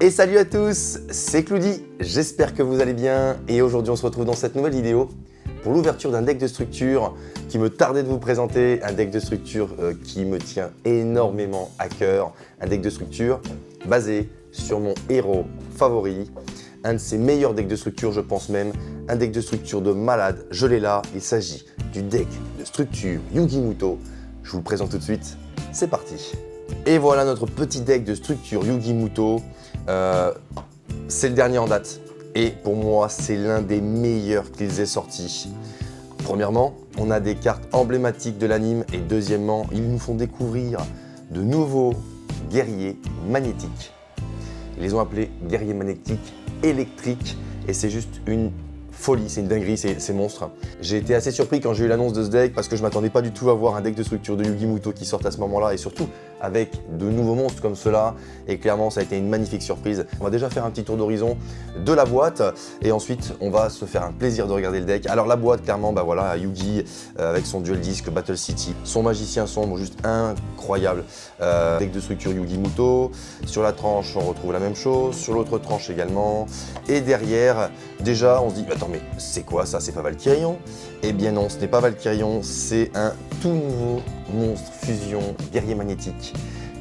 Et salut à tous, c'est Cloudy, j'espère que vous allez bien et aujourd'hui on se retrouve dans cette nouvelle vidéo pour l'ouverture d'un deck de structure qui me tardait de vous présenter, un deck de structure qui me tient énormément à cœur, un deck de structure basé sur mon héros favori, un de ses meilleurs decks de structure je pense même, un deck de structure de malade, je l'ai là, il s'agit du deck de structure Yugi Muto, je vous le présente tout de suite, c'est parti. Et voilà notre petit deck de structure Yugi Muto. C'est le dernier en date et pour moi c'est l'un des meilleurs qu'ils aient sorti. Premièrement, on a des cartes emblématiques de l'anime et deuxièmement, ils nous font découvrir de nouveaux guerriers magnétiques. Ils les ont appelés guerriers magnétiques électriques et c'est juste une folie, c'est une dinguerie, c'est monstre. J'ai été assez surpris quand j'ai eu l'annonce de ce deck parce que je m'attendais pas du tout à voir un deck de structure de Yugi Muto qui sorte à ce moment-là et surtout avec de nouveaux monstres comme cela et clairement ça a été une magnifique surprise. On va déjà faire un petit tour d'horizon de la boîte et ensuite on va se faire un plaisir de regarder le deck. Alors la boîte clairement bah voilà Yugi avec son dual disc Battle City, son magicien sombre juste incroyable, deck de structure Yugi Muto, sur la tranche on retrouve la même chose, sur l'autre tranche également et derrière déjà on se dit attends mais c'est quoi ça, c'est pas Valkyrion? Eh bien non, ce n'est pas Valkyrion, c'est un tout nouveau monstre fusion guerrier magnétique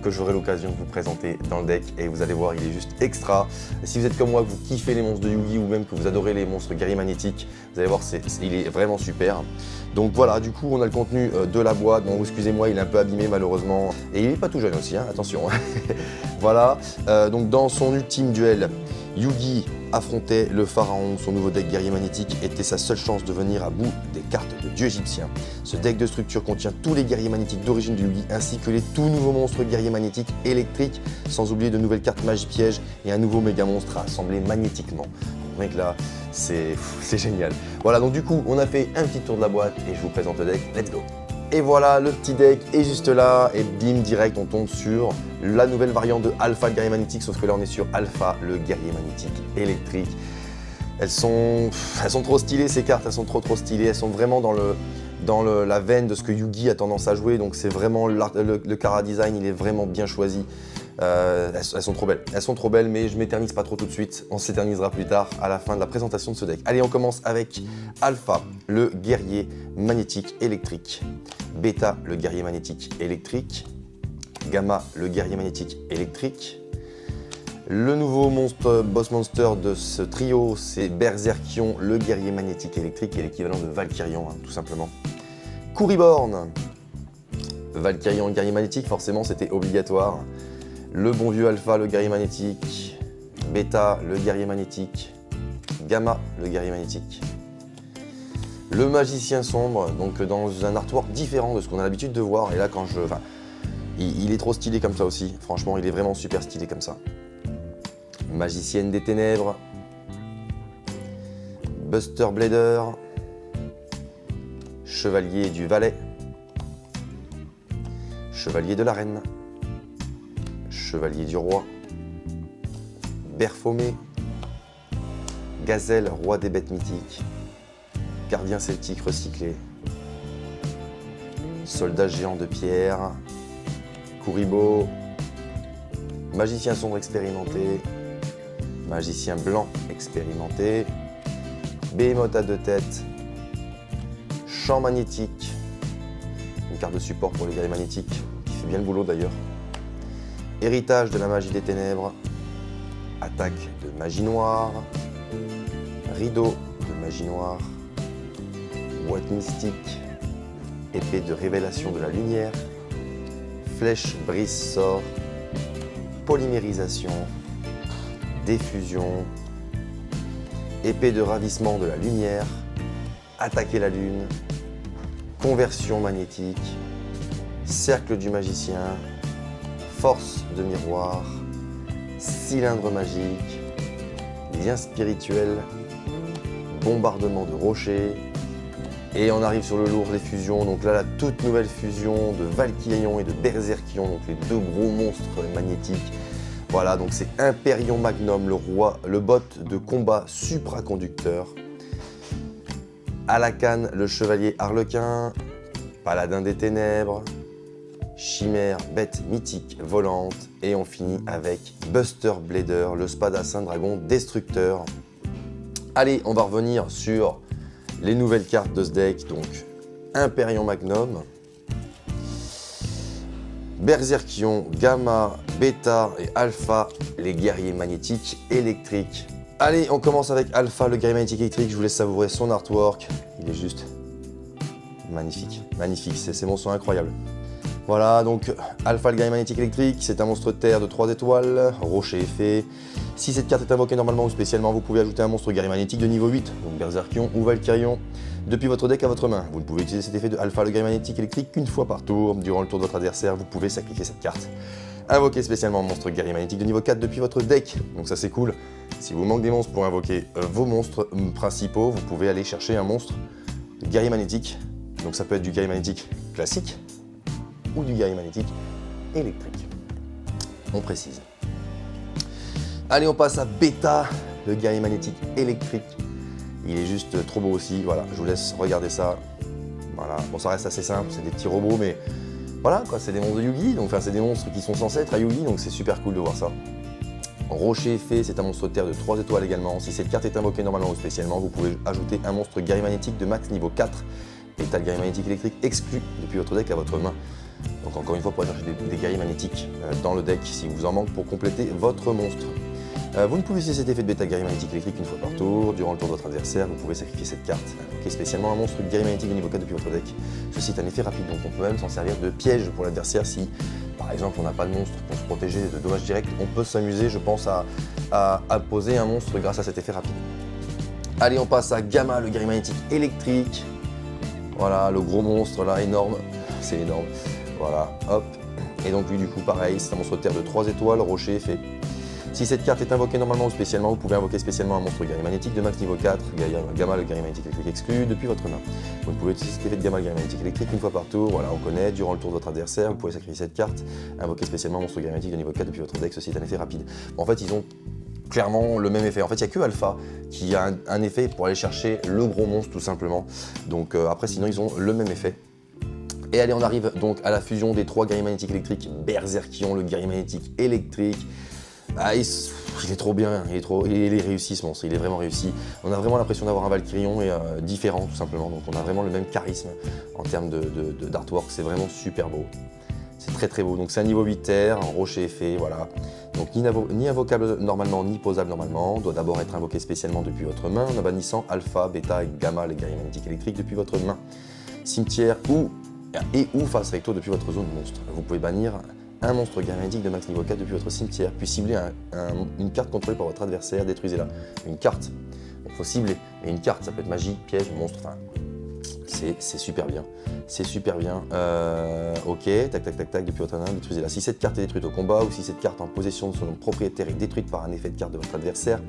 que j'aurai l'occasion de vous présenter dans le deck et vous allez voir il est juste extra. Si vous êtes comme moi, que vous kiffez les monstres de Yugi ou même que vous adorez les monstres guerriers magnétiques, vous allez voir il est vraiment super. Donc voilà, du coup on a le contenu de la boîte, bon excusez-moi il est un peu abîmé malheureusement et il est pas tout jeune aussi, hein, attention. Voilà, donc dans son ultime duel, Yugi affrontait le pharaon, son nouveau deck guerrier magnétique était sa seule chance de venir à bout des cartes de dieu égyptien. Ce deck de structure contient tous les guerriers magnétiques d'origine de Yugi ainsi que les tout nouveaux monstres guerriers magnétiques électriques, sans oublier de nouvelles cartes magie piège et un nouveau méga monstre à assembler magnétiquement. Donc mec là, c'est génial. Voilà donc du coup on a fait un petit tour de la boîte et je vous présente le deck, let's go. Et voilà, le petit deck est juste là et bim, direct, on tombe sur la nouvelle variante de Alpha le guerrier magnétique, sauf que là on est sur Alpha le guerrier magnétique électrique. Elles sont trop stylées ces cartes, elles sont trop stylées, elles sont vraiment dans la veine de ce que Yugi a tendance à jouer, donc c'est vraiment le chara design, il est vraiment bien choisi. Elles sont trop belles, mais je m'éternise pas trop tout de suite, on s'éternisera plus tard à la fin de la présentation de ce deck. Allez, on commence avec Alpha, le guerrier magnétique électrique, Beta, le guerrier magnétique électrique, Gamma, le guerrier magnétique électrique. Le nouveau boss monster de ce trio, c'est Berserkion, le guerrier magnétique électrique, qui est l'équivalent de Valkyrion, hein, tout simplement. Kuriborn, Valkyrion, le guerrier magnétique, forcément c'était obligatoire. Le bon vieux Alpha, le guerrier magnétique, Beta, le guerrier magnétique, Gamma, le guerrier magnétique. Le magicien sombre, donc dans un artwork différent de ce qu'on a l'habitude de voir, et là quand il est trop stylé comme ça aussi, franchement il est vraiment super stylé comme ça. Magicienne des ténèbres, Buster Blader, Chevalier du Valais, Chevalier de la Reine, Chevalier du Roi, Berfomé, Gazelle, Roi des Bêtes Mythiques, Gardien Celtique recyclé, Soldat Géant de Pierre, Kuribo, Magicien sombre expérimenté, Magicien blanc expérimenté, Behemoth à deux têtes, Champ magnétique, une carte de support pour les guerriers magnétiques, qui fait bien le boulot d'ailleurs. Héritage de la magie des ténèbres, Attaque de magie noire, Rideau de magie noire, Boîte mystique, Épée de révélation de la lumière, Flèche brise sort, Polymérisation, Diffusion, Épée de ravissement de la lumière, Attaquer la lune, Conversion magnétique, Cercle du magicien, Force de miroir, Cylindre magique, Lien spirituel, Bombardement de rochers. Et on arrive sur le lourd des fusions, donc là la toute nouvelle fusion de Valkyrion et de Berserkion, donc les deux gros monstres magnétiques. Voilà, donc c'est Hyperion Magnum, le bot de combat supraconducteur. Alakan, le chevalier Harlequin, Paladin des ténèbres, Chimère, bête mythique volante, Et on finit avec Buster Blader, le Spadassin Dragon Destructeur. Allez, on va revenir sur les nouvelles cartes de ce deck. Donc, Hyperion Magnum, Berserkion, Gamma, Beta et Alpha, les guerriers magnétiques électriques. Allez, on commence avec Alpha, le guerrier magnétique électrique. Je vous laisse savourer son artwork. Il est juste magnifique, magnifique. Ces monstres sont incroyables. Voilà, donc Alpha, le guerrier magnétique électrique, c'est un monstre terre de 3 étoiles, rocher effet. Si cette carte est invoquée normalement ou spécialement, vous pouvez ajouter un monstre guerrier magnétique de niveau 8, donc Berserkion ou Valkyrion, depuis votre deck à votre main. Vous ne pouvez utiliser cet effet de Alpha, le guerrier magnétique électrique qu'une fois par tour. Durant le tour de votre adversaire, vous pouvez sacrifier cette carte. Invoquer spécialement un monstre guerrier magnétique de niveau 4 depuis votre deck, donc ça c'est cool. Si vous manquez des monstres pour invoquer vos monstres principaux, vous pouvez aller chercher un monstre guerrier magnétique. Donc ça peut être du guerrier magnétique classique, ou du guerrier magnétique électrique. On précise. Allez, on passe à Beta, le guerrier magnétique électrique. Il est juste trop beau aussi. Voilà, je vous laisse regarder ça. Voilà, bon, ça reste assez simple, c'est des petits robots, mais voilà, quoi, c'est des monstres de Yu-Gi, donc enfin, c'est des monstres qui sont censés être à Yu-Gi, donc c'est super cool de voir ça. Rocher effet, c'est un monstre terre de 3 étoiles également. Si cette carte est invoquée normalement ou spécialement, vous pouvez ajouter un monstre guerrier magnétique de max niveau 4. Beta, le guerrier magnétique électrique exclu depuis votre deck à votre main. Donc encore une fois, pour aller chercher des guerriers magnétiques dans le deck si vous en manque pour compléter votre monstre. Vous ne pouvez utiliser cet effet de bêta guerrier magnétique électrique qu'une fois par tour. Durant le tour de votre adversaire, vous pouvez sacrifier cette carte. Invoquer spécialement un monstre de guerrier magnétique de niveau 4 depuis votre deck. Ceci est un effet rapide, donc on peut même s'en servir de piège pour l'adversaire si, par exemple, on n'a pas de monstre pour se protéger de dommages directs. On peut s'amuser, je pense, à poser un monstre grâce à cet effet rapide. Allez, on passe à Gamma, le guerrier magnétique électrique. Voilà, le gros monstre là, énorme. C'est énorme. Voilà, hop. Et donc lui, du coup, pareil, c'est un monstre terre de 3 étoiles, rocher effet. Si cette carte est invoquée normalement ou spécialement, vous pouvez invoquer spécialement un monstre guerrier magnétique de max niveau 4, Gamma, le guerrier magnétique électrique exclu, depuis votre main. Vous ne pouvez utiliser cet effet de Gamma, le guerrier magnétique électrique une fois par tour. Voilà, on connaît. Durant le tour de votre adversaire, vous pouvez sacrifier cette carte, invoquer spécialement un monstre guerrier magnétique de niveau 4 depuis votre deck. Ceci est un effet rapide. Bon, en fait, ils ont clairement le même effet. En fait, il n'y a que Alpha qui a un effet pour aller chercher le gros monstre, tout simplement. Donc après, sinon, ils ont le même effet. Et allez, on arrive donc à la fusion des 3 guerriers magnétiques électriques. Berserkion, le guerrier magnétique électrique. Ah, il est trop bien, il est réussi ce monstre, il est vraiment réussi. On a vraiment l'impression d'avoir un Valkyrion et différent tout simplement, donc on a vraiment le même charisme en termes d'artwork, c'est vraiment super beau. C'est très très beau, donc c'est un niveau 8 terre, un rocher effet, voilà. Donc ni invocable normalement, ni posable normalement, doit d'abord être invoqué spécialement depuis votre main, en bannissant Alpha, Beta et Gamma, les guerriers magnétiques électriques depuis votre main. Cimetière ou face recto depuis votre zone monstre. Vous pouvez bannir un monstre guerrier magnétique de max niveau 4 depuis votre cimetière, puis cibler une carte contrôlée par votre adversaire, détruisez-la. Une carte, il faut cibler, mais une carte, ça peut être magie, piège, monstre, enfin, c'est super bien. C'est super bien. Ok, tac, tac, tac, tac, depuis votre main, détruisez-la. Si cette carte est détruite au combat, ou si cette carte en possession de son propriétaire est détruite par un effet de carte de votre adversaire,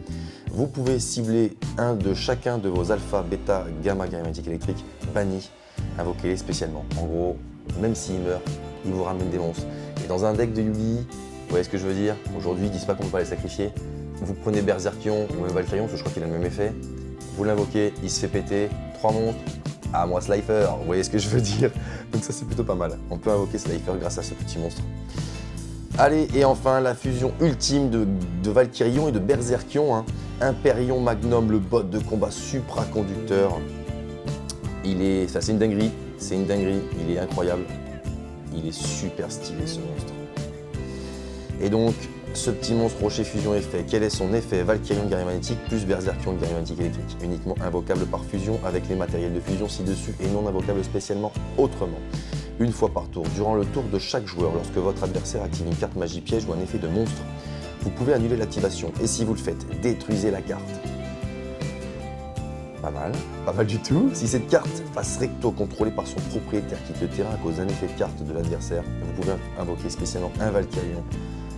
vous pouvez cibler un de chacun de vos alpha, bêta, gamma, guerrier magnétique électrique, bannis, invoquez-les spécialement. En gros, même s'ils meurent, ils vous ramènent des monstres. Et dans un deck de Yu-Gi, vous voyez ce que je veux dire? Aujourd'hui, ils disent pas qu'on ne peut pas les sacrifier. Vous prenez Berserkion ou même Valkyrion, parce que je crois qu'il a le même effet. Vous l'invoquez, il se fait péter, 3 monstres. Ah, moi Slifer, vous voyez ce que je veux dire? Donc ça, c'est plutôt pas mal. On peut invoquer Slifer grâce à ce petit monstre. Allez, et enfin, la fusion ultime de Valkyrion et de Berserkion. Hein. Hyperion Magnum, le bot de combat supraconducteur. C'est une dinguerie, il est incroyable. Il est super stylé ce monstre. Et donc, ce petit monstre rocher fusion effet, quel est son effet? Valkyrion guerrier magnétique plus Berserkion guerrier magnétique électrique. Uniquement invocable par fusion avec les matériels de fusion ci-dessus et non invocable spécialement autrement. Une fois par tour, durant le tour de chaque joueur, lorsque votre adversaire active une carte magie piège ou un effet de monstre, vous pouvez annuler l'activation. Et si vous le faites, détruisez la carte. Pas mal du tout. Si cette carte passe recto contrôlée par son propriétaire quitte le terrain à cause d'un effet de carte de l'adversaire, vous pouvez invoquer spécialement un Valkyrion,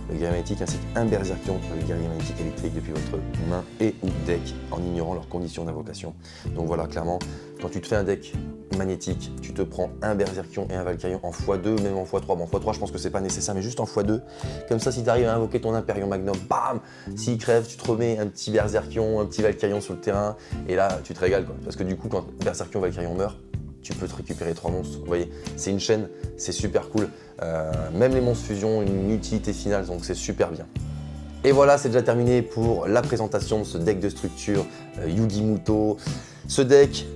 le guerrier magnétique, ainsi qu'un Berserkion, le guerrier magnétique électrique depuis votre main et ou deck, en ignorant leurs conditions d'invocation. Donc voilà, clairement, quand tu te fais un deck magnétique, tu te prends un Berserkion et un Valkyrion en x2, même en x3. Bon, en x3, je pense que c'est pas nécessaire, mais juste en x2. Comme ça, si tu arrives à invoquer ton Hyperion Magnum, bam! S'il crève, tu te remets un petit Berserkion, un petit Valkyrion sur le terrain, et là, tu te régales, quoi. Parce que du coup, quand Berserkion Valkyrion meurt, tu peux te récupérer 3 monstres. Vous voyez, c'est une chaîne, c'est super cool. Même les monstres fusion, une utilité finale, donc c'est super bien. Et voilà, c'est déjà terminé pour la présentation de ce deck de structure Yugi Muto. Ce deck,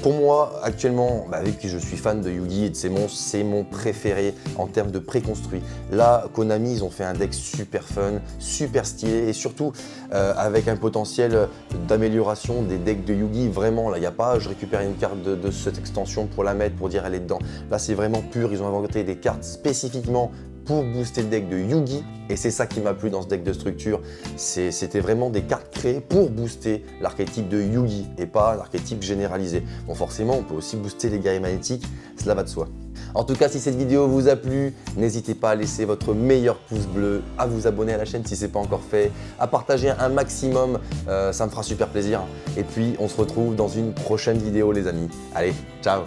pour moi, actuellement, vu que je suis fan de Yugi et de ses monstres, c'est mon préféré en termes de préconstruit. Là, Konami, ils ont fait un deck super fun, super stylé et surtout avec un potentiel d'amélioration des decks de Yugi. Vraiment, là, il n'y a pas, je récupère une carte de cette extension pour la mettre, pour dire elle est dedans. Là, c'est vraiment pur, ils ont inventé des cartes spécifiquement pour booster le deck de Yugi et c'est ça qui m'a plu dans ce deck de structure. C'était vraiment des cartes créées pour booster l'archétype de Yugi et pas l'archétype généralisé. Bon, forcément, on peut aussi booster les guerriers magnétiques, cela va de soi. En tout cas, si cette vidéo vous a plu, n'hésitez pas à laisser votre meilleur pouce bleu, à vous abonner à la chaîne si ce n'est pas encore fait, à partager un maximum, ça me fera super plaisir. Et puis, on se retrouve dans une prochaine vidéo les amis. Allez, ciao!